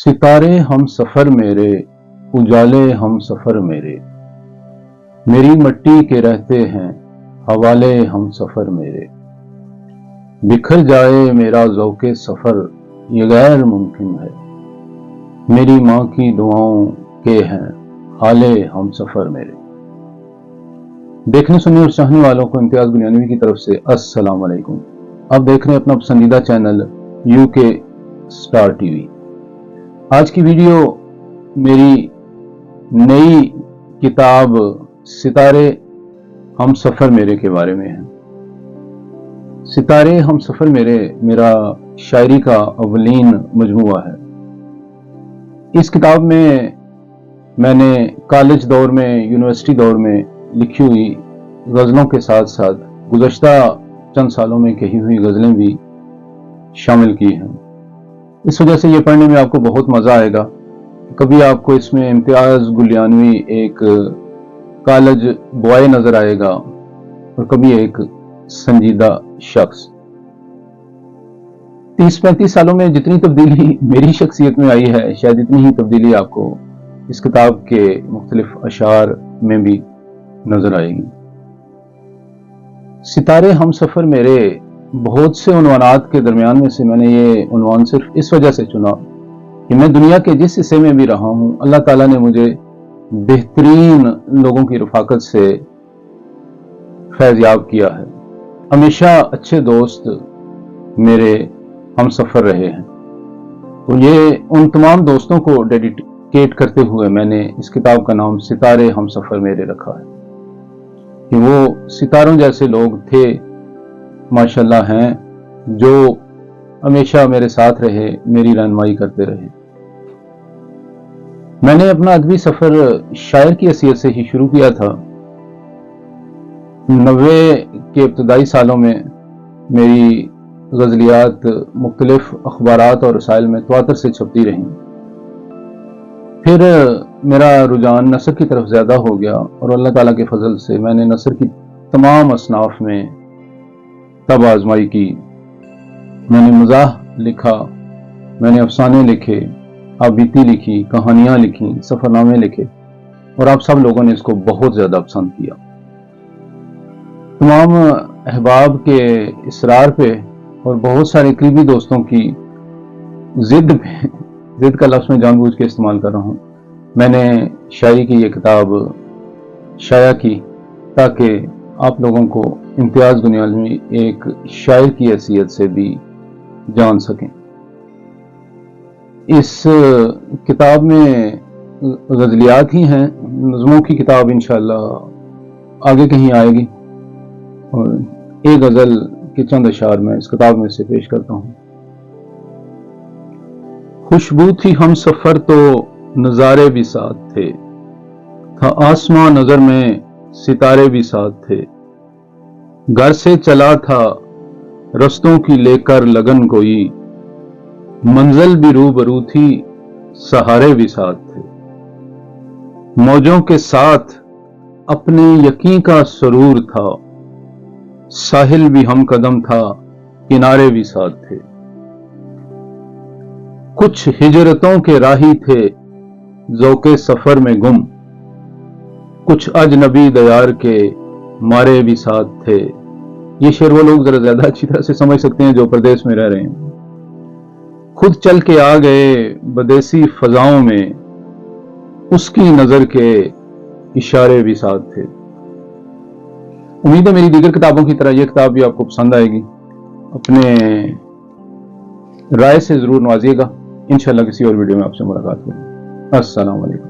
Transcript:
सितारे हम सफर मेरे, उजाले हम सफर मेरे, मेरी मिट्टी के रहते हैं हवाले हम सफर मेरे। बिखर जाए मेरा ज़ौक़े सफर ये गैर मुमकिन है, मेरी माँ की दुआओं के हैं हाले हम सफर मेरे। देखने सुनने और चाहने वालों को इम्तियाज गुलियानवी की तरफ से अस्सलाम वालेकुम। आप देख रहे हैं अपना पसंदीदा चैनल यूके स्टार टीवी। आज की वीडियो मेरी नई किताब सितारे हम सफर मेरे के बारे में है। सितारे हम सफर मेरे मेरा शायरी का अवलीन मजमूआ है। इस किताब में मैंने कॉलेज दौर में, यूनिवर्सिटी दौर में लिखी हुई गज़लों के साथ साथ गुज़श्ता चंद सालों में कही हुई गज़लें भी शामिल की हैं। इस वजह से ये पढ़ने में आपको बहुत मज़ा आएगा। कभी आपको इसमें इम्तियाज गुलियानवी एक कॉलेज बॉय नज़र आएगा और कभी एक संजीदा शख्स। 30-35 सालों में जितनी तब्दीली मेरी शख्सियत में आई है, शायद इतनी ही तब्दीली आपको इस किताब के मुख्तलिफ अशार में भी नजर आएगी। सितारे हम सफर मेरे बहुत से उन्वानात के दरमियान में से मैंने ये उन्वान सिर्फ इस वजह से चुना कि मैं दुनिया के जिस हिस्से में भी रहा हूं, अल्लाह ताला ने मुझे बेहतरीन लोगों की रफाकत से फैज़याब किया है। हमेशा अच्छे दोस्त मेरे हम सफर रहे हैं। तो ये उन तमाम दोस्तों को डेडिकेट करते हुए मैंने इस किताब का नाम सितारे हम सफर मेरे रखा है कि वो सितारों जैसे लोग थे, माशाल्लाह हैं, जो हमेशा मेरे साथ रहे, मेरी रहनुमाई करते रहे। मैंने अपना अदबी सफर शायर की हैसियत से ही शुरू किया था। 90 के इब्तदाई सालों में मेरी गज़लियात मुख्तलिफ अखबारात और रसाइल में तवातर से छपती रहीं। फिर मेरा रुझान नसर की तरफ ज़्यादा हो गया और अल्लाह ताला के फजल से मैंने नसर की तमाम असनाफ में तब आजमाई की। मैंने मज़ाह लिखा, मैंने अफसाने लिखे, आबीती लिखी, कहानियाँ लिखी, सफ़रनामे लिखे और आप सब लोगों ने इसको बहुत ज़्यादा पसंद किया। तमाम अहबाब के इसरार पे और बहुत सारे करीबी दोस्तों की जिद पे, जिद का लफ्ज़ मैं जानबूझ के इस्तेमाल कर रहा हूँ, मैंने शायरी की ये किताब शाया की ताकि आप लोगों को इम्तियाज गुलियानवी एक शायर की हैसियत से भी जान सकें। इस किताब में गज़लियात ही हैं, नज़मों की किताब इंशाअल्लाह आगे कहीं आएगी और एक गज़ल के चंद अशार में इस किताब में से पेश करता हूँ। खुशबू थी हम सफर तो नज़ारे भी साथ थे, था आसमां नज़र में सितारे भी साथ थे। घर से चला था रस्तों की लेकर लगन कोई, मंजिल भी रूबरू थी सहारे भी साथ थे। मौजों के साथ अपने यकीन का सरूर था, साहिल भी हम कदम था किनारे भी साथ थे। कुछ हिजरतों के राही थे ज़ौक़े सफर में गुम, कुछ अजनबी दयार के मारे भी साथ थे। ये शेर वो लोग जरा ज्यादा अच्छी तरह से समझ सकते हैं जो प्रदेश में रह रहे हैं। खुद चल के आ गए बदेसी फजाओं में, उसकी नजर के इशारे भी साथ थे। उम्मीद है मेरी दीगर किताबों की तरह यह किताब भी आपको पसंद आएगी। अपने राय से जरूर नवाजिएगा। इंशाअल्लाह किसी और वीडियो में आपसे मुलाकात होगी। अस्सलाम वालेकुम।